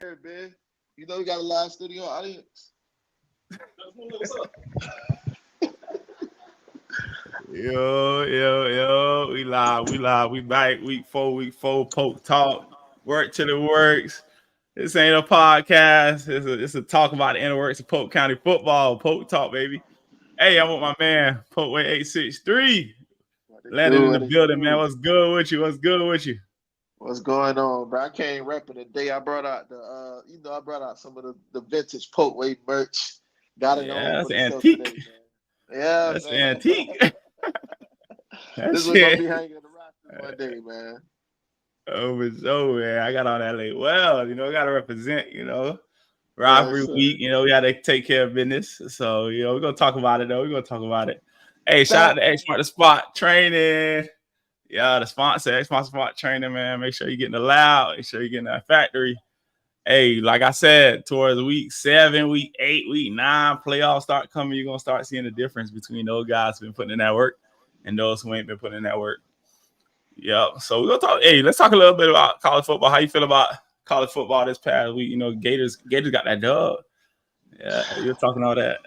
Here, man. You know we got a live studio audience. What's up? Yo, we back, week four, Polk Talk, work to the works. This ain't a podcast, it's a talk about the inner works of Polk County Football, Polk Talk, baby. Hey, I'm with my man, PolkWay 863, What it landing do? in the What it building, man. do? What's good with you? What's good with you? What's going on, bro? I came repping the day I brought out I brought out some of the vintage PolkWay merch. Got it on Yeah, for that's the show today, antique. man. Yeah, That's man. antique. That This is gonna be shit. hanging in the rafters one day, man. Over so, man. I got on that late. Well, I got to represent, rivalry Yes, week. sir. We got to take care of business. So, we're going to talk about it, though. We're going to talk about it. Hey, shout out to Facts. X Smart the Spot Training. Yeah, the sponsor, X Smart Spot Training, man. Make sure you're getting the loud. Make sure you're getting that factory. Hey, like I said, towards week 7, week 8, week 9, playoffs start coming. You're going to start seeing the difference between those guys who've been putting in that work and those who ain't been putting in that work. Yeah. So we're gonna talk. Hey, let's talk a little bit about college football. How you feel about college football this past week? Gators got that dub. Yeah, you're talking all that.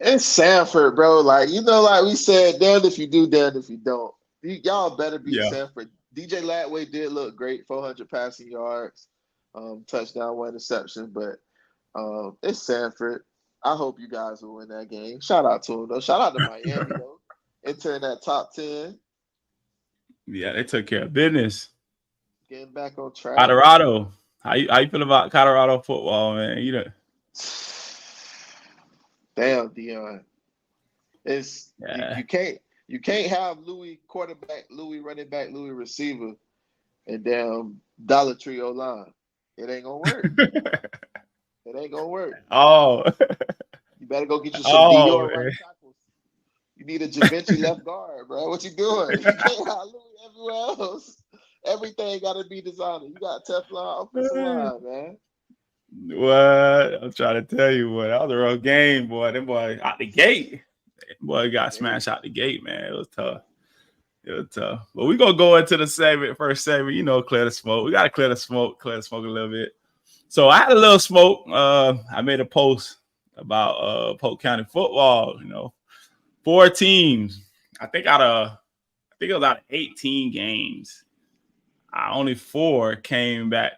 It's Sanford, bro. Like we said, damned if you do, damned if you don't. Y'all better beat Yeah. Sanford. DJ Latway did look great, 400 passing yards, touchdown, 1 interception, but it's Sanford. I hope you guys will win that game. Shout out to them, though. Shout out to Miami, though. Entering that top 10, Yeah, they took care of business. getting back on track. Colorado. How you feel about Colorado football, man? Damn, Dion. It's you, Yeah. you can't have Louis quarterback, Louis running back, Louis receiver, and damn Dollar Tree O line. It ain't gonna work. It ain't gonna work. oh. You better go get you some Oh, Dior right man. tackles. You need a Javinci left guard, bro. What you doing? You can't have Louis everywhere else. Everything got to be designer. You got Teflon offensive line, man. What? I'm trying to tell you, boy. That was a rough game, boy. Them boy out the gate. Boy got Hey, smashed out the gate, man. It was tough. It was tough. But we're gonna go into the first segment, clear the smoke. We gotta clear the smoke a little bit. So I had a little smoke. I made a post about Polk County football, 4 teams. I think it was out of 18 games. Only 4 came back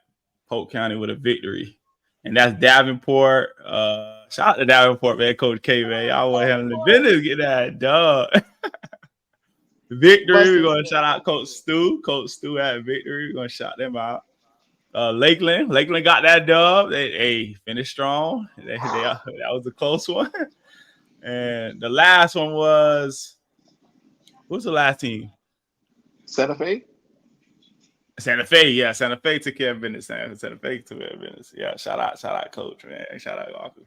Polk County with a victory. And that's Davenport. Shout out to Davenport, man, Coach K, man. Y'all want him in the business, get that dub. you Victory. must We're have gonna said shout out Coach Landlin. Stu. Coach Stu had victory. We're gonna shout them out. Lakeland got that dub. They finished strong. That was a close one. And the last one was who's the last team? Santa Fe? Santa Fe. Yeah, Santa Fe took care of business. Santa Fe took care of business. Yeah, shout out, Coach, man. Shout out Walker.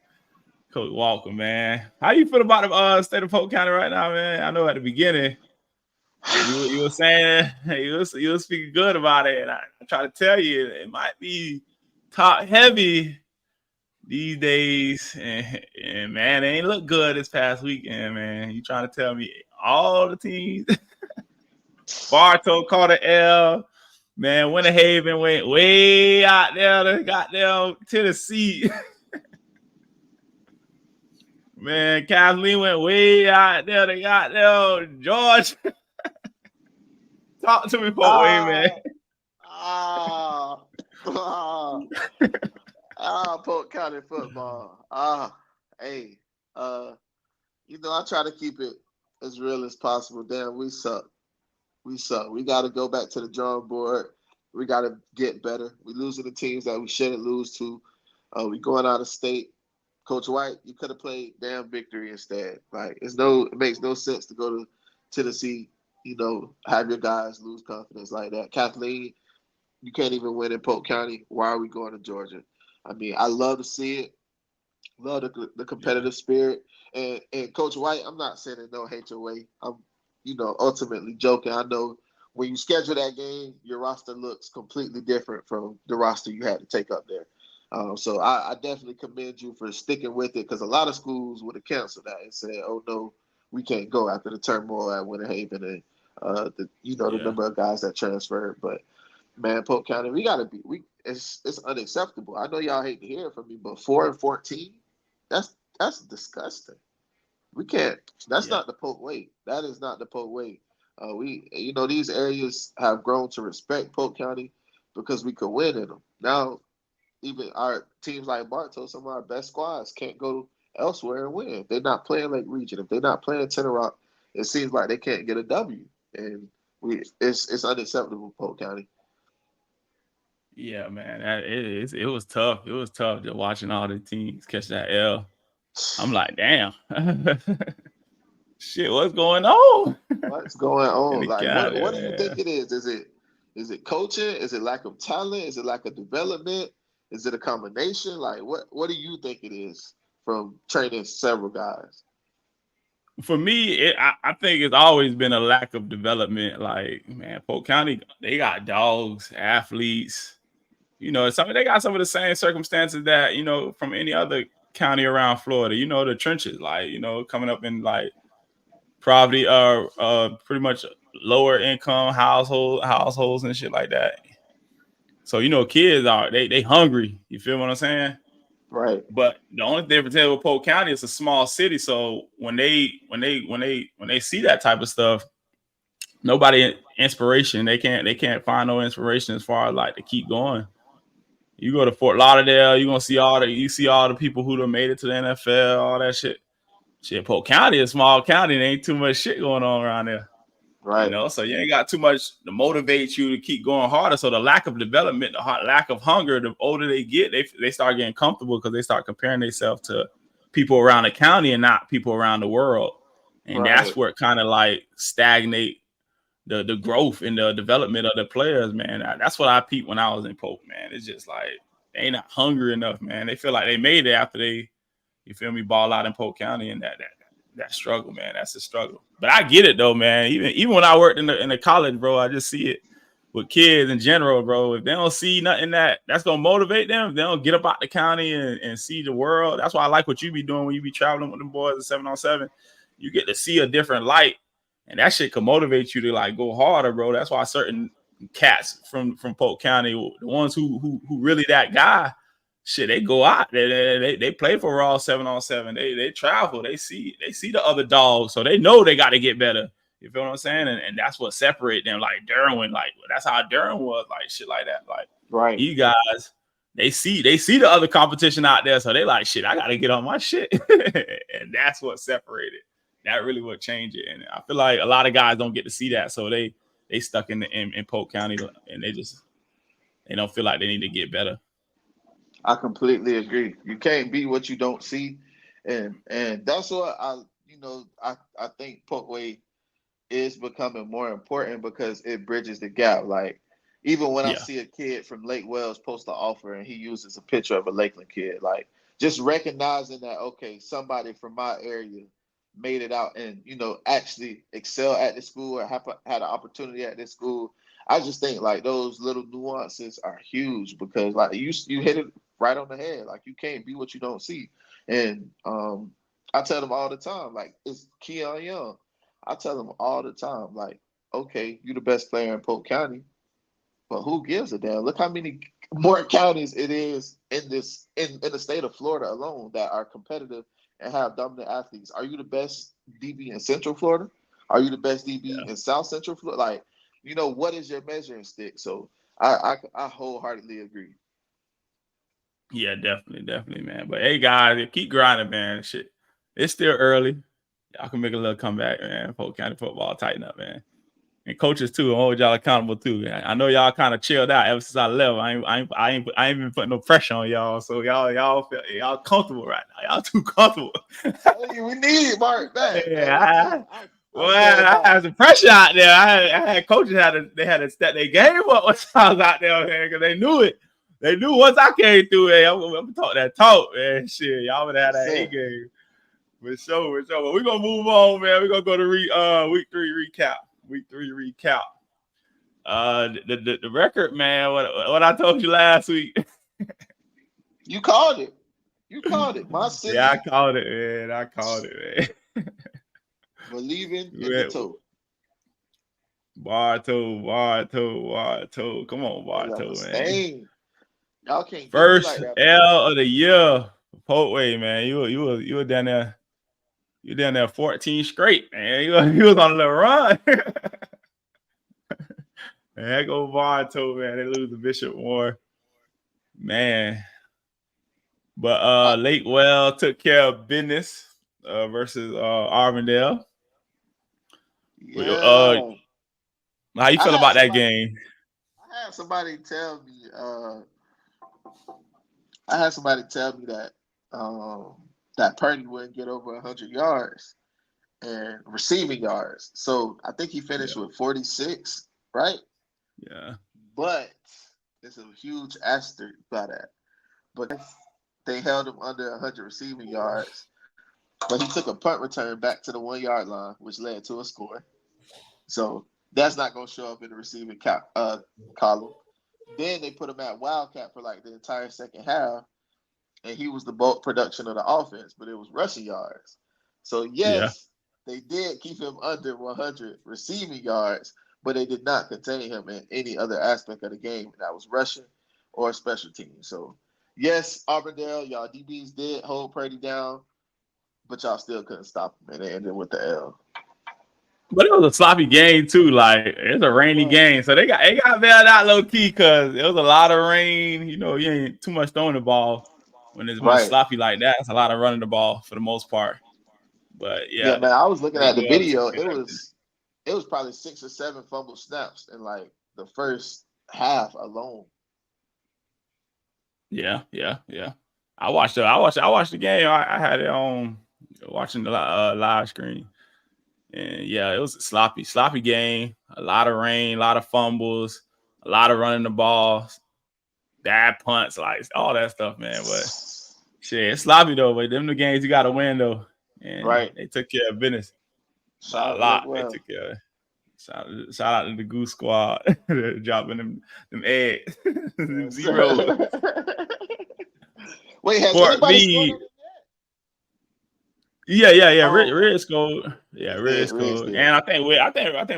Coach Walker, man. How you feel about the state of Polk County right now, man? I know at the beginning you were saying you were speaking good about it, and I try to tell you it might be top heavy these days, and man, it ain't look good this past weekend, man. You trying to tell me all the teams? Bartow caught an L. Man, Winter Haven went way out there to goddamn Tennessee. Man, Kathleen went way out there to goddamn Georgia. Talk to me, PolkWay, man. Ah, ah, ah, Polk County football. Hey, uh, I try to keep it as real as possible. Damn, we suck. We suck. We got to go back to the drawing board. We got to get better. We losing the teams that we shouldn't lose to. We going out of state. Coach White, you could have played damn victory instead. Like it makes no sense to go to Tennessee. Have your guys lose confidence like that. Kathleen, you can't even win in Polk County. Why are we going to Georgia? I mean, I love to see it. Love the Yeah. competitive spirit. And Coach White, I'm not saying it no hate your way. I'm, ultimately joking. I know when you schedule that game, your roster looks completely different from the roster you had to take up there. So I definitely commend you for sticking with it because a lot of schools would have canceled that and said, "Oh no, we can't go after the turmoil at Winter Haven and the Yeah. number of guys that transferred." But Man, Polk County, we gotta be. It's unacceptable. I know y'all hate to hear it from me, but 4-14, that's disgusting. We can't. That's Yeah. not the Polk way. That is not the Polk way. These areas have grown to respect Polk County because we could win in them. Now, even our teams like Bartow, some of our best squads can't go elsewhere and win. If they're not playing Lake Region, if they're not playing Tenor Rock, it seems like they can't get a W. And it's unacceptable, Polk County. Yeah, man. It was tough. It was tough just watching all the teams catch that L. I'm like, damn. Shit, what's going on? What's going In on? the Like, county, what do you think man. it is? Is it coaching? Is it lack of talent? Is it lack of development? Is it a combination? Like, what do you think it is from training several guys? For me, I think it's always been a lack of development. Like, man, Polk County, they got dogs, athletes. They got some of the same circumstances that, from any other county around Florida, the trenches, like, coming up in like poverty, pretty much lower income households and shit like that. So, kids they hungry. You feel what I'm saying? Right. But the only difference with Polk County is a small city. So when they see that type of stuff, nobody inspiration. They can't find no inspiration as far as like to keep going. You go to Fort Lauderdale, you're gonna see all the people who done made it to the NFL, all that shit. Shit, Polk County is a small county, there ain't too much shit going on around there. Right. So you ain't got too much to motivate you to keep going harder. So the lack of development, lack of hunger, the older they get, they start getting comfortable because they start comparing themselves to people around the county and not people around the world. And Right. that's where it kind of like stagnate the growth and the development of the players, man. That's what I peeped when I was in Polk, man. It's just like they ain't not hungry enough, man. They feel like they made it after they, you feel me, ball out in Polk County, and that struggle, man. That's a struggle. But I get it though, man. Even when I worked in the college, bro, I just see it with kids in general, bro. If they don't see nothing that's gonna motivate them, they don't get up out the county and see the world. That's why I like what you be doing when you be traveling with the boys at 7-on-7. You get to see a different light, and that shit can motivate you to like go harder, bro. That's why certain cats from Polk County, the ones who really that guy, shit, they go out. They play for Raw 7-on-7. They travel. They see the other dogs, so they know they got to get better. You feel what I'm saying? And that's what separates them. Like Derwin, like that's how Derwin was, like shit like that. Like Right. you guys, they see the other competition out there, so they like shit. I got to get on my shit, and that's what separated. That really what changed it. And I feel like a lot of guys don't get to see that, so they stuck in Polk County, and they don't feel like they need to get better. I completely agree. You can't be what you don't see, and that's what I think PolkWay is becoming more important because it bridges the gap. Like even when I Yeah. see a kid from Lake Wells post an offer and he uses a picture of a Lakeland kid, like just recognizing that okay, somebody from my area made it out and actually excel at the school or had an opportunity at this school. I just think like those little nuances are huge because like you hit it right on the head. Like you can't be what you don't see. And I tell them all the time, like it's Keon Young. I tell them all the time, like, okay, you're the best player in Polk County, but who gives a damn? Look how many more counties it is in the state of Florida alone that are competitive and have dominant athletes. Are you the best DB in Central Florida? Are you the best DB in South Central Florida? Like, what is your measuring stick? So I wholeheartedly agree. Yeah, definitely, man. But hey, guys, keep grinding, man. Shit, it's still early. Y'all can make a little comeback, man. Polk County football, tighten up, man. And coaches too, I'll hold y'all accountable too. I know y'all kind of chilled out ever since I left. I ain't been putting no pressure on y'all, so y'all feel y'all comfortable right now. Y'all too comfortable. Hey, we need Mark back. Yeah, I I had some pressure out there. I had coaches they had to step their game up once I was out there, man, because they knew it. They knew once I came through, hey, I'm gonna talk that talk, man. Shit, y'all would have had that A game. For sure. But we're gonna move on, man. We're gonna go to week 3 recap. Week 3 recap. The record, man. What I told you last week. You called it. You called it. My city. Yeah, I called it, man. Believing in the toe. Bartow. Come on, They got Bartow, the man. stain. Y'all can't get me like First that. L of the year. PolkWay, man. You were down there. You down there 14 straight, man. You was on a little run. There go Bartow, man. They lose the Bishop War. Man. But Lakewell took care of business versus Arvindale. Yeah. How you I feel had about that somebody game? I had somebody tell me I had somebody tell me that that Purdy wouldn't get over 100 yards and receiving yards. So I think he finished Yeah. with 46, right? Yeah. But it's a huge asterisk by that. But they held him under 100 receiving yards. But he took a punt return back to the 1 yard line, which led to a score. So that's not going to show up in the receiving column. Then they put him at Wildcat for like the entire second half, and he was the bulk production of the offense, but it was rushing yards. So Yeah. yes, they did keep him under 100 receiving yards, but they did not contain him in any other aspect of the game, and that was rushing or special teams. So yes, Auburndale, y'all DBs did hold Purdy down, but y'all still couldn't stop him, and they ended with the L. But it was a sloppy game too. Like it's a rainy game, so they got bailed out low key because it was a lot of rain. You know, you ain't too much throwing the ball when it's Right. sloppy like that. It's a lot of running the ball for the most part. But Yeah, yeah, man. I was looking at the Lakewell took video. care of it. It was probably 6 or 7 fumble snaps in like the first half alone. Yeah. I watched the game. I had it on watching the live screen, and yeah, it was a sloppy game. A lot of rain, a lot of fumbles, a lot of running the ball, bad punts, like all that stuff, man. But shit, it's sloppy though. But them the games you got to win though, and Right. they took care of business by Shout a out to lot. They Lakewell. took care. Shout out to the Goose Squad dropping them eggs, them Yes. zeros. Wait, has Fort anybody scored Meade. on it yet? Yeah. Oh, Red scored. Yeah, Red Reds scored. did. And I think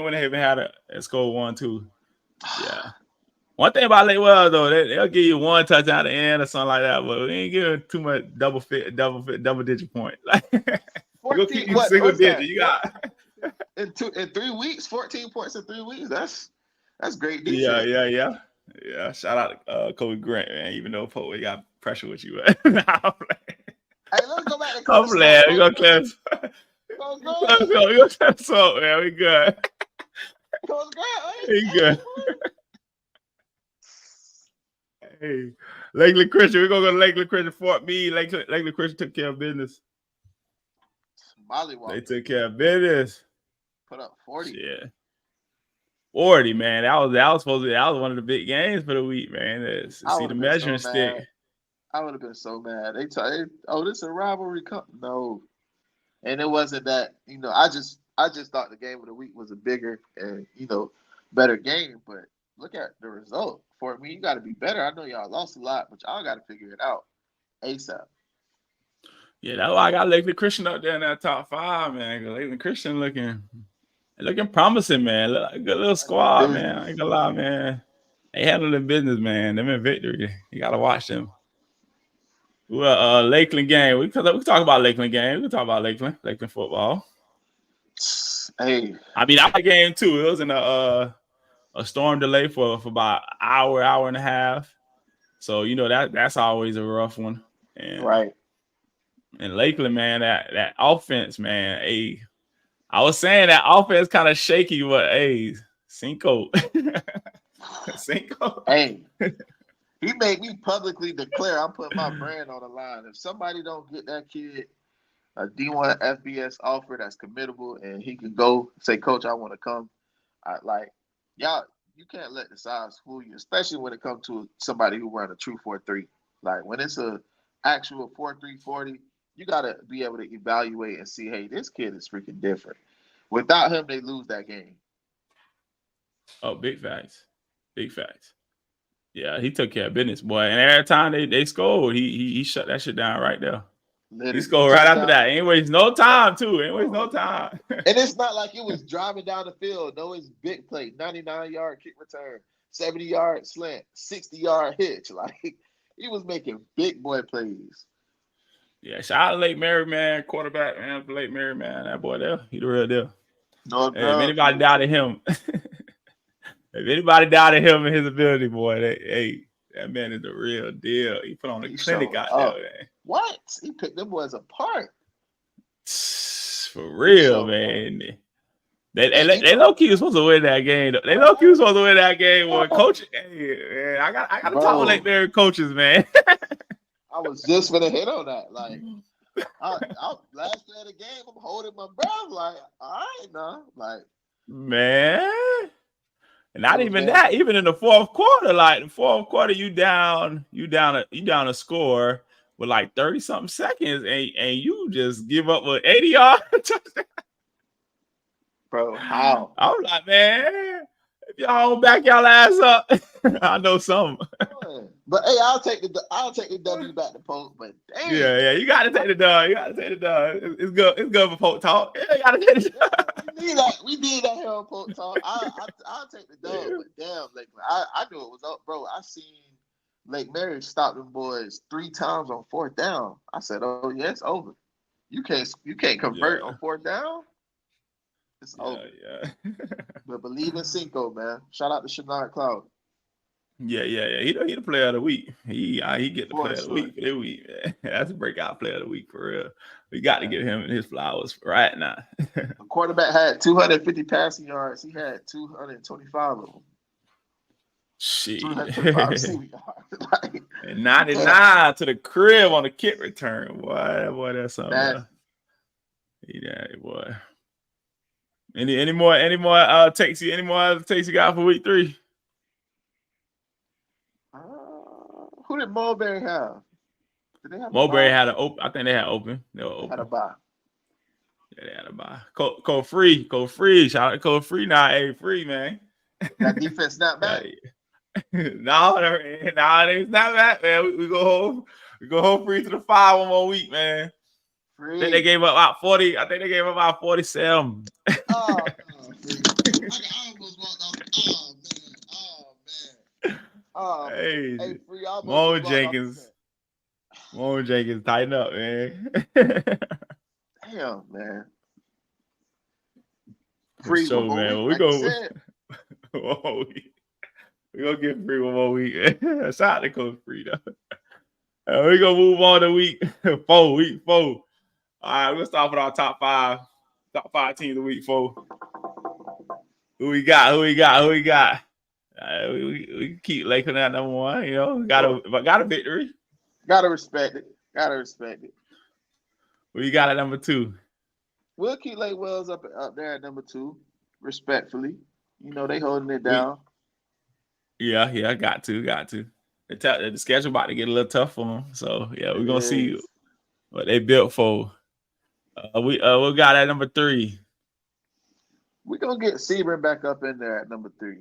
when they even had a score 1-2. Yeah. One thing about Lakewell though, they'll give you one touchdown at the end or something like that, but we ain't giving too much double digit point. Like we gonna 14. keep you What? single What's digit. that? You got In 3 weeks? 14 points in 3 weeks. That's great yeah. defense. Yeah. Shout out to Kobe Grant, man. Even though Poe got pressure with you. Hey, let's go back to I'm Coach Marc. glad we gonna clear Coach we Grant. gonna clear salt, man. We good. Coach Grant. We good. Hey, Lakeland Christian. We're gonna go to Lakeland Christian. Fort Meade. Lakeland Christian took care of business. They Mollywop. took care of business. Put up 40. Shit. 40, man. That was one of the big games for the week, man. I See would the have been so measuring stick. mad. I would have been so mad. Oh, this is a rivalry. No, and it wasn't that. I just thought the game of the week was a bigger and better game. But look at the result. For me, you got to be better. I know y'all lost a lot, but y'all got to figure it out ASAP. Yeah, that's why I got Lakeland Christian up there in that top 5, man. Lakeland Christian looking promising, man. Look like a good little squad, man. I ain't gonna lie, man. They handling business, man. Them in victory. You gotta watch them. Well, Lakeland game. We talk about Lakeland game. We can talk about Lakeland football. Hey, I mean, our game too. It was in a storm delay for about an hour and a half. So that's always a rough one. And right. And Lakeland, man, that offense, man. Hey, I was saying that offense kind of shaky, but hey, Cinco. Hey, he made me publicly declare I'm putting my brand on the line. If somebody don't get that kid a D1 FBS offer that's committable and he can go say, Coach, I want to come. Y'all, you can't let the size fool you, especially when it comes to somebody who run a true 4-3. Like when it's a actual 4-3 40, you gotta be able to evaluate and see, hey, this kid is freaking different. Without him, they lose that game. Oh, big facts. Yeah, he took care of business, boy. And every time they scored, he shut that shit down right there. He scored right after that. Ain't waste no time, too. Ain't waste no time. And it's not like it was driving down the field. No, it's big play. 99-yard kick return, 70-yard slant, 60-yard hitch. Like, he was making big boy plays. Yeah, shout out to Lake Mary, man. Quarterback, man. Lake Mary, man. That boy there. He the real deal. No, hey, if anybody doubted him, if anybody doubted him and his ability, boy, that man is the real deal. He put on a clinic out there, man. What? He picked them boys apart. For real, man. They low-key was supposed to win that game. They low-key was supposed to win that game. Boy, coach, hey, man, I got to talk with Lake Mary coaches, man. I was just gonna hit on that. Like, I last play of the game, I'm holding my breath. Like, all right, now, like, man. Not even that. Even in the fourth quarter, you down a score with like 30-something seconds, and you just give up with 80 yards. Bro, how? I'm like, man, if y'all don't back y'all ass up, I know something. But hey, I'll take the W back to Polk. But damn. Yeah, you gotta take the dub. It's good for Polk talk. Yeah, you gotta take the dub. We need that here on Polk talk. I'll take the dub. But damn, like I knew it was up, bro. I seen Lake Mary stop them boys 3 times on 4th down. I said, oh yeah, it's over. You can't convert on 4th down. It's over. Yeah. But believe in Cinco, man. Shout out to Shenard Cloud. Yeah. He the player of the week. He get the player of the week for this week, man. That's a breakout player of the week for real. We got to give him his flowers right now. The quarterback had 250 passing yards. He had 225 of them. Shit. And 99 to the crib on the kick return. Boy, that's something. Yeah, boy. Any more takes you got for week 3? Who did Mulberry have? Did they have Mulberry had an open. I think they had open. They were open. They had a bye. Yeah, they had a bye. Code free. Shout out to Code Free now. Hey, free, man. That defense not bad. No, it's not bad, man. We go home free to the 5 one more week, man. Free. I think they gave up about 40. I think they gave up about 47. Oh, man. I almost walked off. Oh, man. Hey, free. Mo Jenkins, tighten up, man. Damn, man. Free, show, man. We gonna get free one more week. Shout out to Coach Free, though. We're gonna move on to week 4. Week 4. All right, we'll start with our top 5 teams of week 4. Who we got? We keep Lakeland at number 1. You know, got a victory. Gotta respect it. We got at number 2. We'll keep Lake Wells up there at number 2, respectfully. You know, they holding it down. Yeah, got to. The schedule about to get a little tough for them. So yeah, we're gonna see what they built for. We got at number 3. We're gonna get Sebring back up in there at number 3.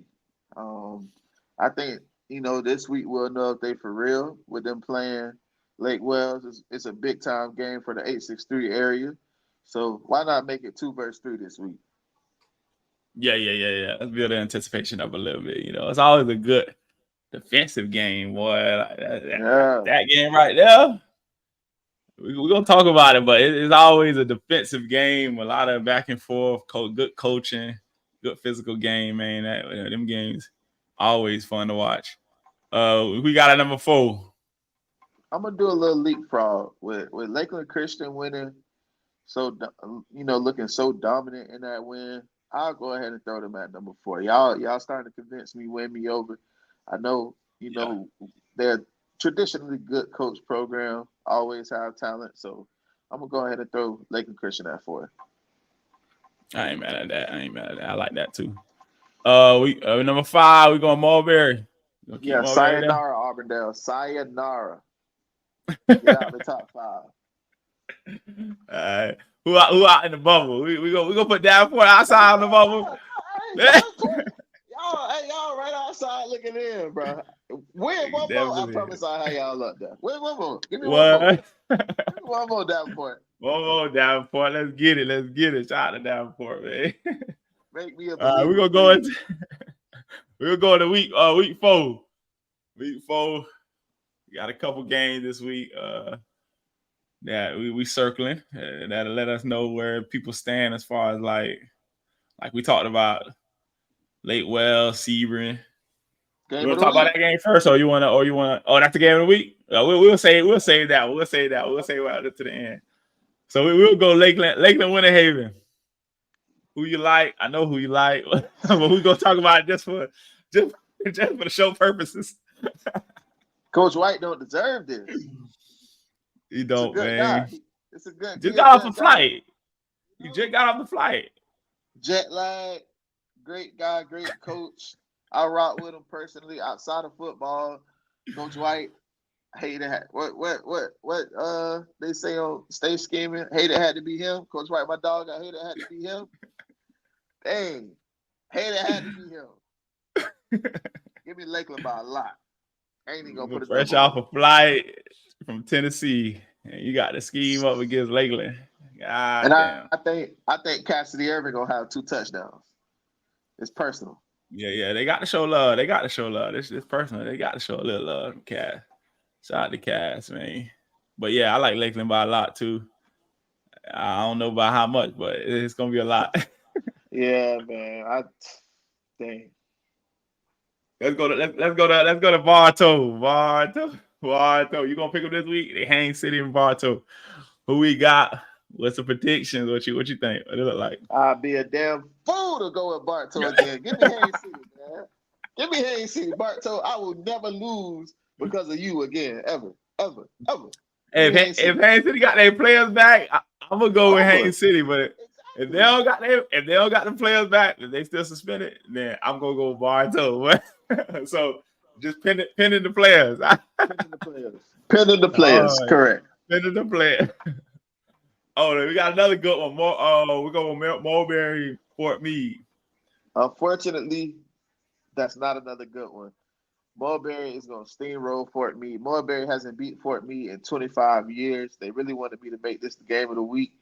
I think, you know, this week we'll know if they for real with them playing Lake Wells. It's a big time game for the 863 area. So why not make it 2 versus 3 this week? Yeah. Let's build the anticipation up a little bit. You know, it's always a good defensive game, boy. That game right there. We're gonna talk about it, but it's always a defensive game. A lot of back and forth, good coaching, good physical game, man. Them games always fun to watch. We got at number 4. I'm gonna do a little leapfrog with Lakeland Christian winning. So, you know, looking so dominant in that win, I'll go ahead and throw them at number 4. Y'all starting to convince me, win me over. I know, you know, they're traditionally good coach program, always have talent. So I'm gonna go ahead and throw Lakeland Christian at 4. I ain't mad at that. I like that too. We number 5. We going Mulberry. Yeah, sayonara, Auburndale. Sayonara. Get out the top 5. All right. Who out in the bubble? We gonna put Davenport outside on the bubble. Y'all right outside looking in, bro. Win one more. I Definitely. promise I'll have y'all up there. Win one more. Give me What? one more. Give me one more Davenport. One more Davenport. Let's get it. Let's get it. Shout out to Davenport, man. Make me a All right, believer. we're gonna go into week 4. Week 4. We got a couple games this week. That we circling. That'll let us know where people stand as far as like we talked about Lake Wells, Sebring. You want to talk about that game first, or you want to? Oh, that's the game of the week. We'll save that. We'll save that. We'll save that to the end. So we'll go Lakeland, Winter Haven. Who you like? I know who you like, but we're gonna talk about it just for the show purposes. Coach White don't deserve this. He don't, man. It's a good. Just got off the flight. You just got off the flight. Jet lag. Great guy, great coach. I rock with him personally outside of football. Coach White, hate it. What they say on Stay Scheming? Hate it had to be him. Coach White, my dog, I hate it had to be him. Dang. Hate it had to be him. Give me Lakeland by a lot. I ain't even gonna put it fresh off a flight from Tennessee. And you got the scheme up against Lakeland. God and damn. I think Cassidy Irving gonna have 2 touchdowns. It's personal. Yeah, they got to show love. It's personal. They got to show a little love. Cass. Shout out to Cass, man. But yeah, I like Lakeland by a lot too. I don't know by how much, but it's gonna be a lot. Yeah, man. Dang. Let's go to Bartow. You gonna pick up this week? They hang City and Bartow. Who we got? What's the predictions? What you think? What it look like? I'd be a damn fool to go with Bartow again. Give me Haines City, man. Give me Haines City, Bartow. I will never lose because of you again, ever. Hey, if Haines City got their players back, I'm gonna go with Haines City. But if they don't got the players back, if they still suspended, then I'm gonna go with Bartow. So just pinning the players. Pinning the players. Correct. Pinning the players. Oh, we got another good one. We're going with Mulberry, Fort Meade. Unfortunately, that's not another good one. Mulberry is going to steamroll Fort Meade. Mulberry hasn't beat Fort Meade in 25 years. They really wanted me to make this the game of the week.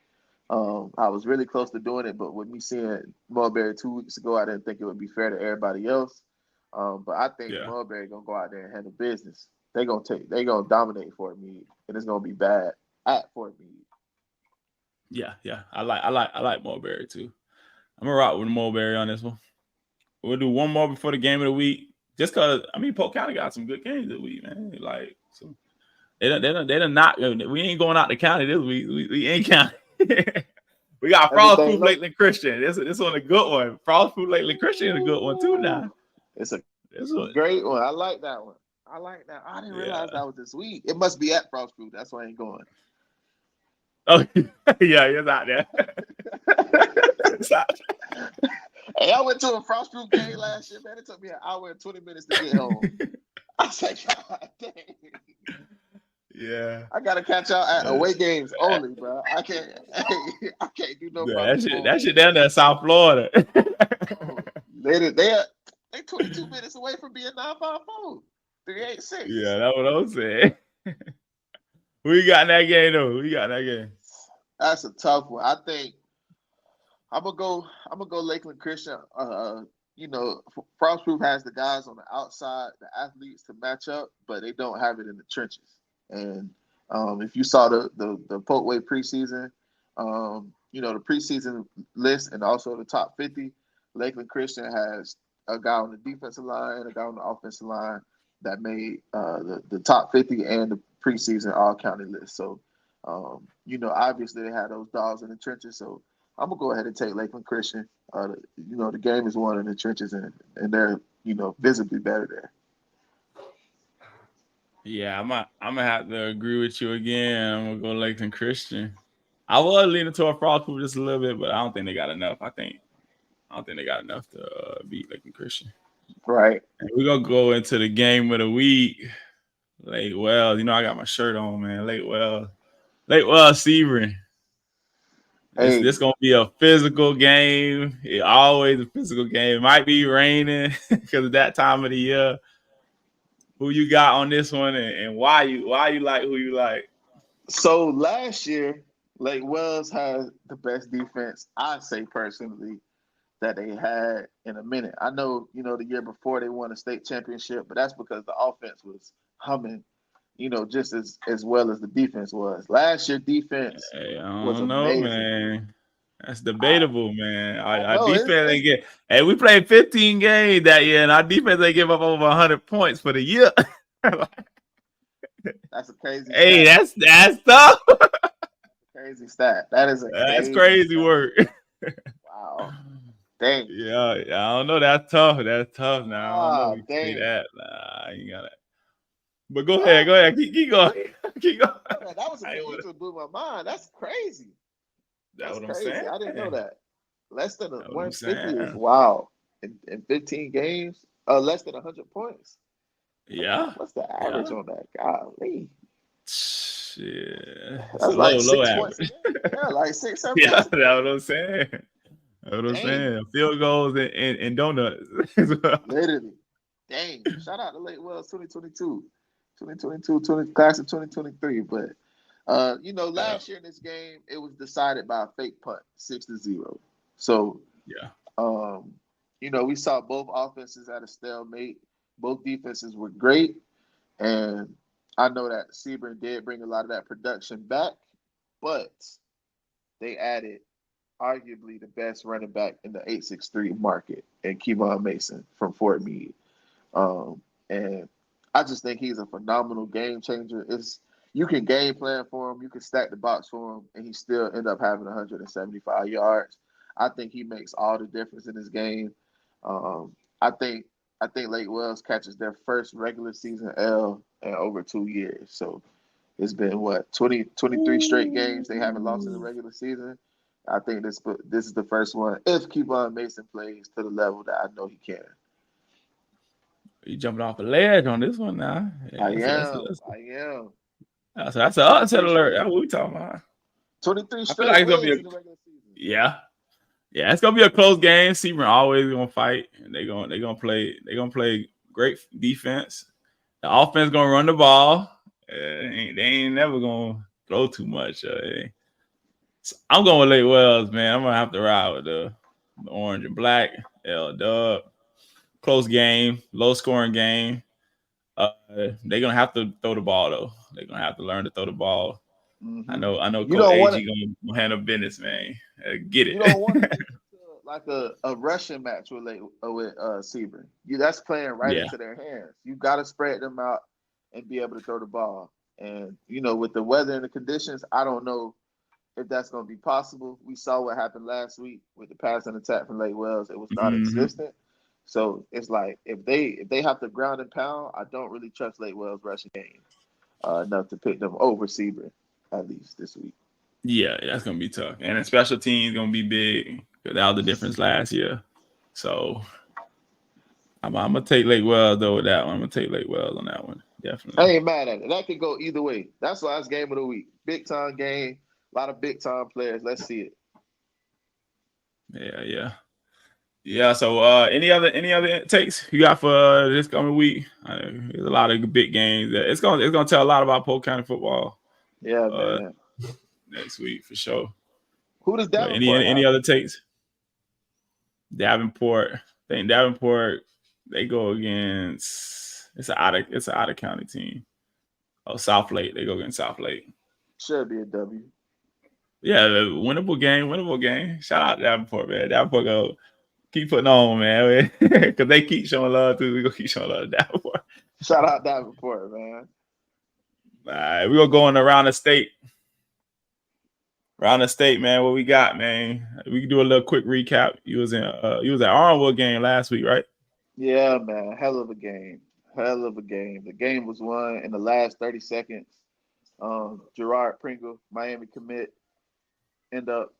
I was really close to doing it, but with me seeing Mulberry 2 weeks ago, I didn't think it would be fair to everybody else. But I think Mulberry going to go out there and handle business. They're going to dominate Fort Meade, and it's going to be bad at Fort Meade. Yeah. I like Mulberry too. I'm gonna rock with Mulberry on this one. We'll do one more before the game of the week. Just cause Polk County got some good games this week, man. Like so they done not. We ain't going out the county this week. We ain't county. We got Frostproof Lakeland Christian. This one a good one. Frostproof Lakeland Christian is a good one too. Now it's a great one. I like that one. I didn't realize that was this week. It must be at Frostproof. That's why I ain't going. Oh yeah, it's out there. Hey, I went to a Frostproof game last year, man. It took me an hour and 20 minutes to get home. I was like, God dang. Yeah. I gotta catch y'all at away games only, bro. I can't do no. Yeah, that shit down there in South Florida. They 22 minutes away from being 954. 386. Yeah, that's what I'm saying. Who you got in that game though? Who you got in that game? That's a tough one. I think I'm gonna go Lakeland Christian. Frostproof has the guys on the outside, the athletes to match up, but they don't have it in the trenches. And if you saw the PolkWay preseason, the preseason list and also the top 50, Lakeland Christian has a guy on the defensive line, a guy on the offensive line that made the top 50 and the preseason all-county list. So, obviously they had those dogs in the trenches. So I'm going to go ahead and take Lakeland Christian. The game is won in the trenches, and they're, visibly better there. Yeah, I'm going to have to agree with you again. I'm going to go Lakeland Christian. I was leaning toward Frostproof just a little bit, but I don't think they got enough. I don't think they got enough to beat Lakeland Christian. Right. And we're going to go into the game of the week. Lake Wells. I got my shirt on, man. Lake Wells, Sebring. This going to be a physical game. It's always a physical game. It might be raining because of that time of the year. who you got on this one, and why you like who you like? So last year, Lake Wells had the best defense, I say personally, that they had in a minute. I know, the year before they won a state championship, but that's because the offense was humming, just as well as the defense was. Last year, defense Hey, I was don't know, amazing. man. That's I debatable, man. Our, I our know defense it's ain't get. Hey, we played 15 games that year, and our defense ain't give up over 100 points for the year. that's a crazy Hey, stat. that's tough. Crazy stat. That is a That's crazy crazy stat. work. Wow. Dang. Yeah, I don't know. That's tough. That's tough. Now I don't know. Ah, We can say dang. that. Nah, you got it. But go ahead. Ah, Go ahead. Keep going. Keep going. man, that was a I ain't you wanna, just blew my mind. That's crazy. that's That's what I'm crazy. saying. I didn't know That's that. Less than a what I'm 150 is saying. wow. In 15 games, less than 100 points. Yeah. What's the average Yeah. on that? Golly. Shit. It's a That's like low 6 points a average. game. Yeah, like 6, 7 Yeah, points that's a game. what I'm saying. That's what I'm Dang. saying. Field goals and donuts. Literally. Dang. Shout out to Lake Wells 2022. 2022, class of 2023. But Yeah. last year in this game, it was decided by a fake punt, 6-0. So Yeah. we saw both offenses at a stalemate. Both defenses were great. And I know that Sebring did bring a lot of that production back, but they added arguably the best running back in the 863 market and Kevon Mason from Fort Meade. And I just think he's a phenomenal game changer. You can game plan for him, you can stack the box for him, and he still end up having 175 yards. I think he makes all the difference in this game. I think Lake Wells catches their first regular season L in over 2 years. So it's been what 23 straight games they haven't lost in the Ooh. regular season. I think this is the first one if Kevon Mason plays to the level that I know he can. You jumping off a ledge on this one now. I Yeah, am. I am. that's an upset 23 alert. straight. That's what we talking about. 23 I feel straight like it's gonna be wins a in the regular season. yeah. Yeah, it's gonna be a close game. Sebring always gonna fight, and they gonna play great defense. The offense gonna run the ball. They ain't never gonna throw too much. So I'm going with Lake Wells, man. I'm gonna have to ride with the orange and black. L Dub. Close game, low scoring game. They're gonna have to throw the ball though. They're gonna have to learn to throw the ball. I Hmm. know. I know. You Coach don't want it. AG gonna handle business, man. Get You don't want to it. get into like a Russian match with Sebring. That's playing right Yeah. into their hands. You got to spread them out and be able to throw the ball. And with the weather and the conditions, I don't know if that's going to be possible. We saw what happened last week with the pass and attack from Lake Wells. It was Mm-hmm. non-existent. So it's like if they have to ground and pound, I don't really trust Lake Wells rushing game enough to pick them over Sebring at least this week. Yeah, that's gonna be tough, and the special teams gonna be big. That was the difference last year. So I'm gonna take Lake Wells though with that one. I'm gonna take Lake Wells on that one, I definitely. ain't mad at it. That could go either way. That's why it's game of the week. Big time game. A lot of big time players. Let's see it. Yeah, yeah, yeah. So any other takes you got for this coming week? There's a lot of big games. It's gonna tell a lot about Polk County football Yeah, uh, man. next week for sure. Who does But any Davenport any have? other takes? Davenport. I think Davenport they go against it's an out of county team. Oh, South Lake. They go against South Lake. Should be a W. Yeah, winnable game, winnable game. Shout out to Davenport, man. Davenport go keep putting on, man. Because they keep showing love too. We gonna keep showing love to Davenport. Shout out Davenport, man. All right, we gonna go on around the state. Around the state, man. What we got, man? We can do a little quick recap. You was at Arnwood game last week, right? Yeah, man. Hell of a game. Hell of a game. The game was won in the last 30 seconds. Gerard Pringle, Miami commit, end up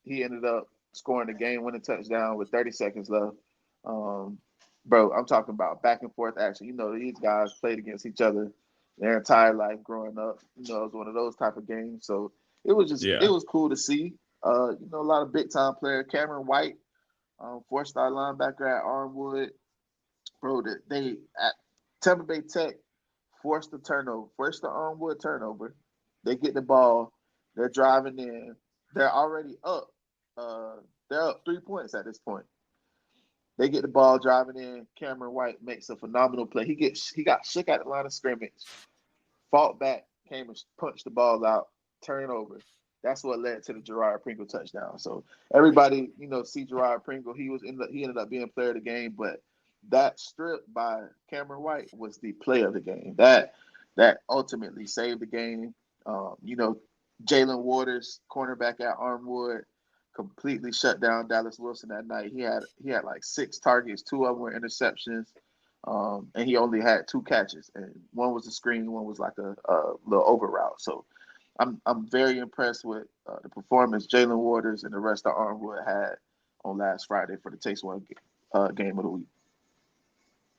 he ended up scoring the game winning touchdown with 30 seconds left. Um, bro, I'm talking about back and forth action. These guys played against each other their entire life growing up. It was one of those type of games. So it Yeah. was cool to see. A lot of big time players. Cameron White, 4-star linebacker at Armwood. Bro, Tampa Bay Tech forced the Armwood turnover. They get the ball. They're driving in. They're already up. They're up 3 points at this point. They get the ball driving in. Cameron White makes a phenomenal play. He got shook at the line of scrimmage, fought back, came and punched the ball out, turnover. That's what led to the Gerard Pringle touchdown. So everybody, see Gerard Pringle. He ended up being player of the game, but that strip by Cameron White was the play of the game. That ultimately saved the game. Jalen Waters, cornerback at Armwood, completely shut down Dallas Wilson that night. He had like 6 targets, 2 of them were interceptions, and he only had 2 catches. And one was a screen, one was like a little over route. So I'm very impressed with the performance Jalen Waters and the rest of Armwood had on last Friday for the Taste One game of the week.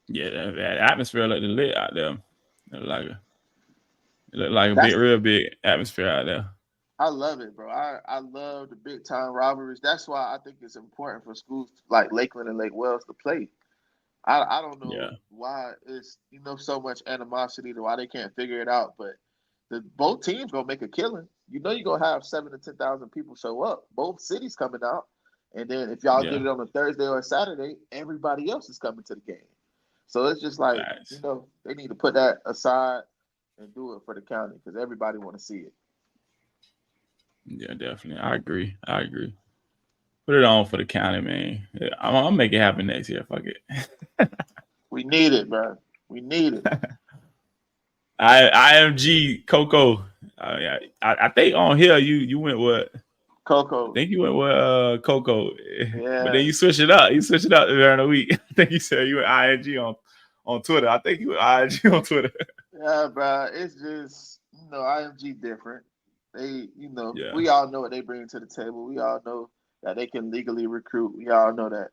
Yeah, that atmosphere looked lit out there. It looked like a real big atmosphere out there. I love it, bro. I love the big time rivalries. That's why I think it's important for schools like Lakeland and Lake Wells to play. I don't know why it's so much animosity to why they can't figure it out, but both teams gonna make a killing. You're gonna have 7,000 to 10,000 people show up. Both cities coming out, and then if y'all get it on a Thursday or a Saturday, everybody else is coming to the game. So it's just like they need to put that aside and do it for the county because everybody want to see it. Yeah, definitely. I agree. Put it on for the county, man. Yeah, I'll make it happen next year. Fuck it. We need it, bro. We need it. IMG Coco. I think on here you went with Coco. I think you went with Coco. Yeah. But then you switched it up. During the week. I think you said you went ING on Twitter. I think you went ING on Twitter. Yeah, bro. It's just IMG different. They, we all know what they bring to the table. We all know that they can legally recruit. We all know that,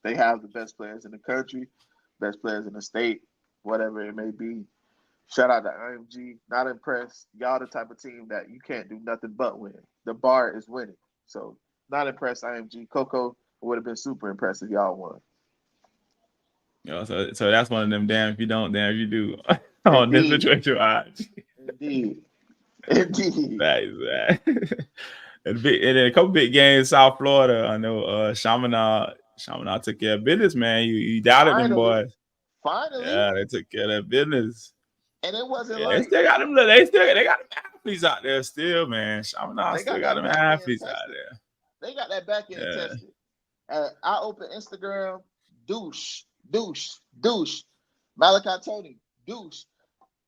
they have the best players in the country, best players in the state, whatever it may be. Shout out to IMG. Not impressed. Y'all the type of team that you can't do nothing but win. The bar is winning. So not impressed, IMG. Coco would have been super impressed if y'all won. So that's one of them damn if you don't, damn if you do. On this situation, Indeed. That is that. And then a couple big games, South Florida. I know Chaminade took care of business, man. You doubted them boys. Finally. Yeah, they took care of that business. And it wasn't they still got them. They got them athletes out there still, man. Chaminade still got them athletes out there. They got that back end tested. I open Instagram, douche. Malachi Tony, douche.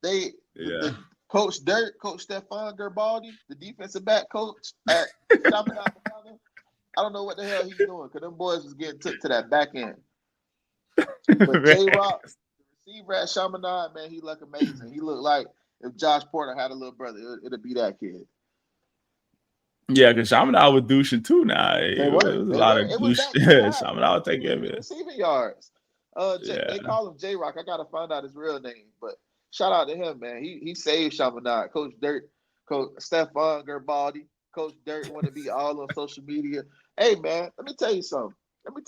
The Coach Dirt, Coach Stephon Gerbaldi, the defensive back coach at Chaminade. I don't know what the hell he's doing because them boys was getting took to that back end. But J-Rock, the receiver at Chaminade, man, he looked amazing. He looked like if Josh Porter had a little brother, it'd be that kid. Yeah, because Chaminade was douching too now. It was a lot of douche. Chaminade would take care of it. Receiving yards. They call him J-Rock. I got to find out his real name, but shout out to him, man. He saved Chaminade. Coach Dirt, Coach Stephon Gerbaldi, Coach Dirt want to be all on social media. Hey, man, let me tell you something. When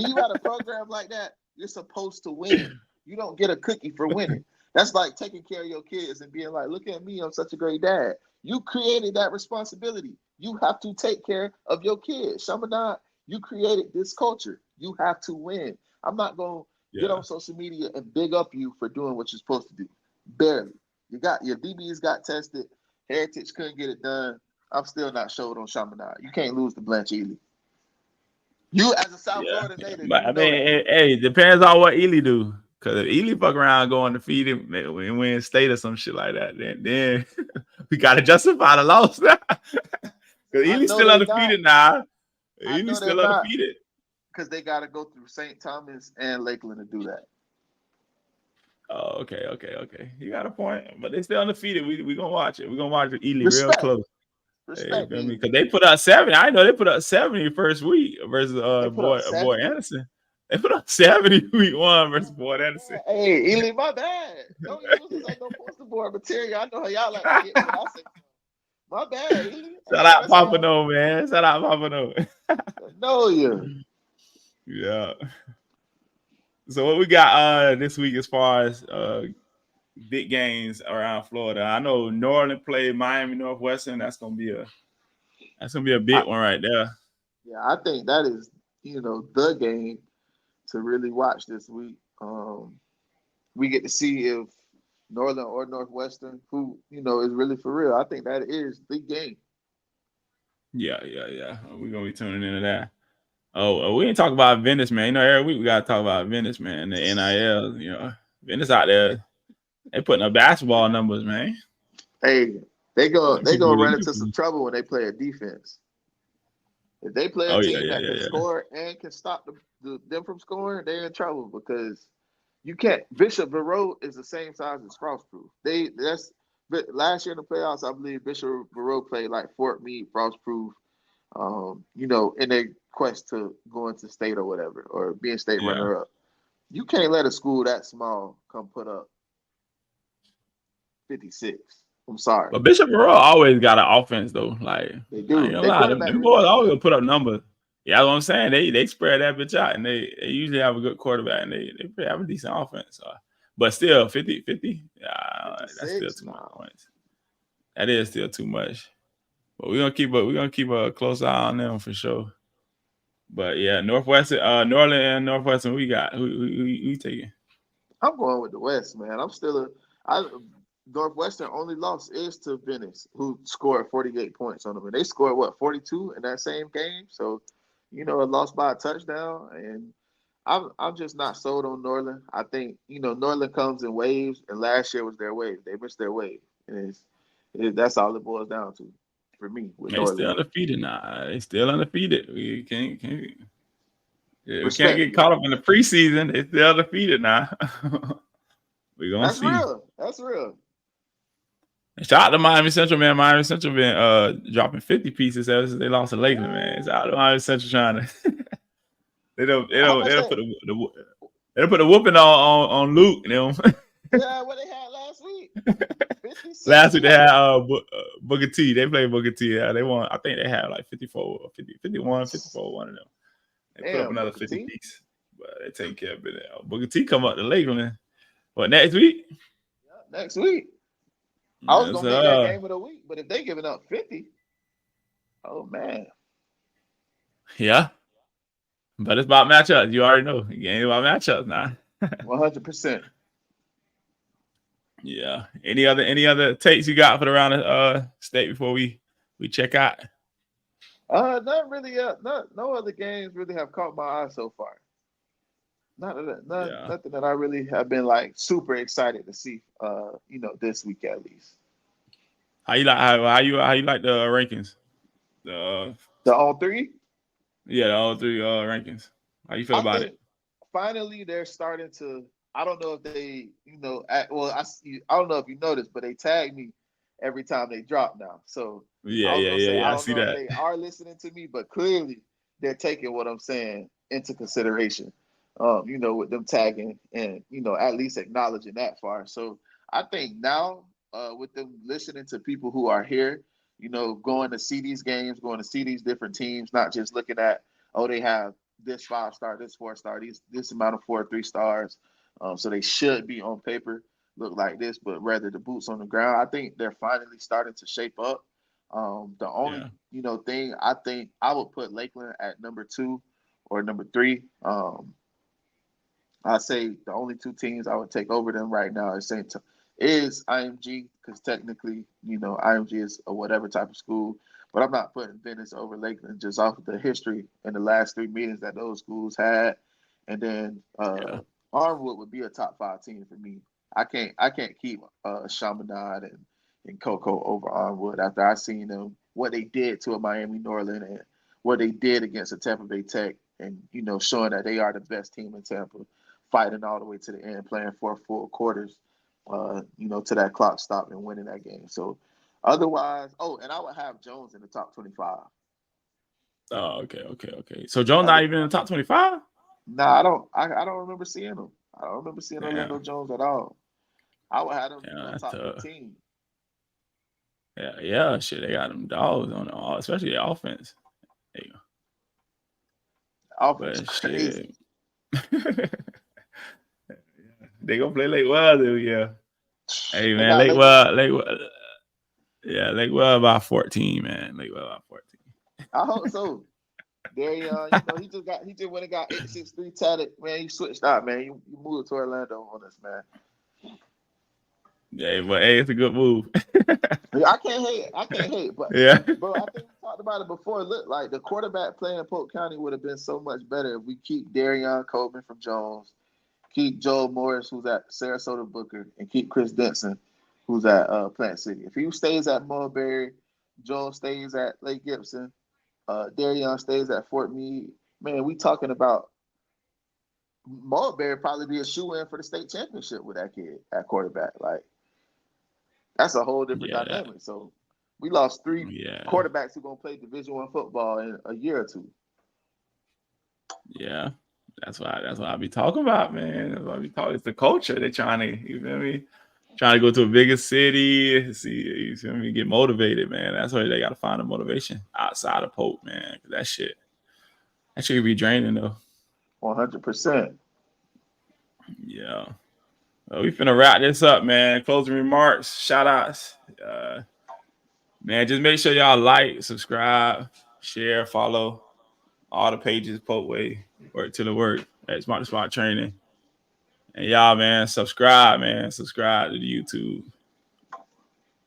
you got a program like that, you're supposed to win. You don't get a cookie for winning. That's like taking care of your kids and being like, look at me, I'm such a great dad. You created that responsibility. You have to take care of your kids. Chaminade, you created this culture. You have to win. I'm not going to get on social media and big up you for doing what you're supposed to do. Barely. Your DBs got tested. Heritage couldn't get it done. I'm still not showed on Chaminade. You can't lose to Blanche Ely. You as a South Florida native. But I mean, it depends on what Ely do. Because if Ely fuck around going defeated and win state or some shit like that, then we got to justify the loss now. Because Ely's still undefeated now. Ely's still undefeated. Because they got to go through St. Thomas and Lakeland to do that. Oh, okay. You got a point. But they still undefeated. We going to watch it. We're going to watch Ely real close. Respect me. Because they put up 70. I know they put up 70 first week versus Boyd Anderson. They put up 70 week 1 versus Boyd Anderson. Hey, Ely, my bad. Don't use this as no poster board material. I know how y'all like to get what I say. My bad, Ely. Shout out Papa No, man. Shout out Papa No. I know you. Yeah. So what we got this week as far as big games around Florida? I know New Orleans played Miami Northwestern. That's gonna be a big one right there. Yeah, I think that is the game to really watch this week. We get to see if Northern or Northwestern, who is really for real. I think that is the game. Yeah. We're gonna be tuning into that. Oh, we ain't talk about Venice, man. Every week we gotta talk about Venice, man. The NIL, Venice out there, they putting up basketball numbers, man. Hey, they go Really run into some do. trouble when they play a defense. If they play a Oh yeah, team that can score and can stop them from scoring, they're in trouble because you can't. Bishop Barreau is the same size as Frostproof. But last year in the playoffs, I believe Bishop Barreau played like Fort Meade, Frostproof. In their quest to go into state or whatever, or being state runner up. You can't let a school that small come put up 56. I'm sorry. But Bishop Moreau always got an offense though. Like They do. They lie, quarterback them really boys always good. gonna put up numbers. Yeah, that's what I'm saying. They spread that bitch out, and they usually have a good quarterback, and they have a decent offense. But still, 50, yeah, that's still too much points. That is still too much. But we're gonna keep a close eye on them for sure. But yeah, Northwestern, New Orleans and Northwestern, we got who taking? I'm going with the West, man. Northwestern only loss is to Venice, who scored 48 points on them, and they scored 42 in that same game. So, it lost by a touchdown, and I'm just not sold on Norland. I think Norland comes in waves, and last year was their wave. They missed their wave, and that's all it boils down to for me with They Norland. still undefeated now. They still undefeated. We can't Respect, get caught up in the preseason. They still undefeated now. We're gonna that's see. real. That's real. Shout out to Miami Central, man. Miami Central been dropping 50 pieces ever since they lost to Lakeland, man. Shout out to Miami Central trying to they don't put the whooping on Luke, Yeah, what they had last week. 56. Last week they had Booker T. They played Booker T. Yeah, they won. I think they had like 54 or 50, 51, 54, one of them. They put up another Booker 50 piece. But they take care of it. Booker T come up to Lakeland. What, next week? Yeah, next week. I was gonna make that game of the week, but if they giving up 50, oh man. Yeah. But it's about matchups. You already know. The game about matchups now. 100%. Yeah. Any other takes you got for the round of state before we check out? Not really. No other games really have caught my eye so far. Nothing that I really have been like super excited to see. This week at least. How you like the rankings? The all three. Yeah, the all three rankings. How you feel about it? Finally, they're starting to. I don't know if they, I don't know if you noticed, but they tag me every time they drop now. So yeah. I don't see know that. if they are listening to me, but clearly they're taking what I'm saying into consideration. With them tagging and at least acknowledging that far. So I think now, with them listening to people who are here, going to see these games, going to see these different teams, not just looking at they have this 5-star, this 4-star, this amount of 4 or 3 stars. So they should be on paper look like this, but rather the boots on the ground. I think they're finally starting to shape up. The only thing I think I would put Lakeland at number 2 or number 3. I say the only 2 teams I would take over them right now is IMG, because technically, IMG is a whatever type of school, but I'm not putting Venice over Lakeland just off of the history in the last 3 meetings that those schools had. And then Armwood would be a top 5 team for me. I can't keep Chaminade and Coco over Armwood after I seen them, what they did to a Miami Norland and what they did against a Tampa Bay Tech, and showing that they are the best team in Tampa, fighting all the way to the end, playing 4 full quarters, to that clock stop and winning that game. So otherwise, and I would have Jones in the top 25. Oh, okay. So Jones not even in the top 25? No, I don't remember seeing him. I don't remember seeing Orlando Jones at all. I would have him top 15. Yeah, shit, they got them dogs on especially the offense. There you go. Offense crazy. They gonna play Lake Wells this year. Hey They man, got Lake Wells. Yeah, Lake Wells about 14, man. Lake Wells about 14. I hope so. Darion, he just went and got 863 tatted. Man, you switched out, man. You moved to Orlando on us, man. Yeah, but hey, it's a good move. I can't hate. But Yeah. bro, I think we talked about it before. Look, like the quarterback playing in Polk County would have been so much better if we keep Darion Coleman from Jones, keep Joel Morris, who's at Sarasota Booker, and keep Chris Denson, who's at Plant City. If he stays at Mulberry, Joel stays at Lake Gibson, Darion stays at Fort Meade. Man, we talking about Mulberry probably be a shoe-in for the state championship with that kid at quarterback. Like, that's a whole different dynamic. So we lost 3 quarterbacks who gonna play Division I football in a year or 2. Yeah, that's why I be talking about, man. That's why I be talking. It's the culture. They're trying to, you feel me? Trying to go to a bigger city, see, you feel me? Get motivated, man. That's why they gotta find a motivation outside of Polk, man. That shit be draining though. 100%. Yeah. Well, we finna wrap this up, man. Closing remarks, shout outs. Man, just make sure y'all like, subscribe, share, follow all the pages, PolkWay, Work to the Work at Smart to Smart Training. And y'all, man, subscribe to the YouTube.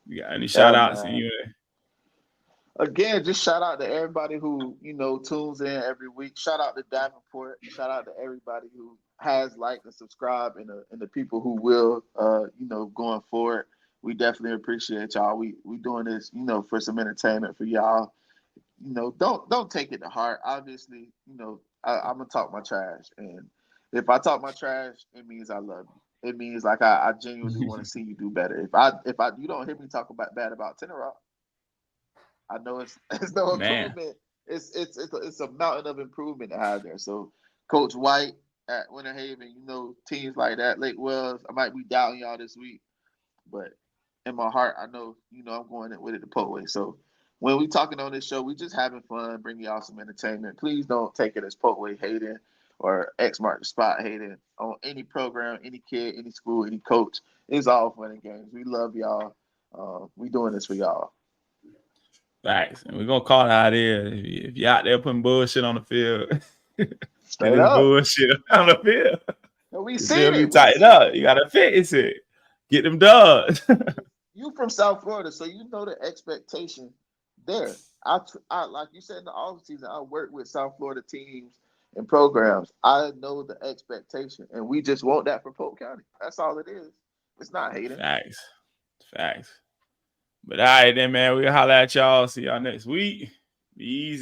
You got any shout outs? Again, just shout out to everybody who, tunes in every week. Shout out to Davenport. Shout out to everybody who has liked and subscribed and the people who will, going forward. We definitely appreciate y'all. We doing this, for some entertainment for y'all. Don't take it to heart. Obviously, I'm gonna talk my trash, and if I talk my trash, it means I love you. It means like I genuinely want to see you do better. If you don't hear me talk bad about Tenorock, I know it's no improvement. It's a mountain of improvement to have there. So Coach White at Winter Haven, teams like that, Lake Wells, I might be doubting y'all this week, but in my heart, I know, I'm going in with it the PolkWay. So when we talking on this show, we just having fun, bringing y'all some entertainment. Please don't take it as PolkWay hating or X mark the spot hating on any program, any kid, any school, any coach. It's all fun and games. We love y'all. We doing this for y'all. Facts. And we're gonna call it how it is. If you're out there putting bullshit on the field, straight up bullshit on the field. And we see it. Tighten up. You gotta fix it. Get them done. You from South Florida, so you know the expectation there. I like you said in the off season, I work with South Florida teams and programs. I know the expectation, and we just want that for Polk County. That's all it is. It's not hating. Facts. But all right then, man. We'll holler at y'all. See y'all next week. Be easy.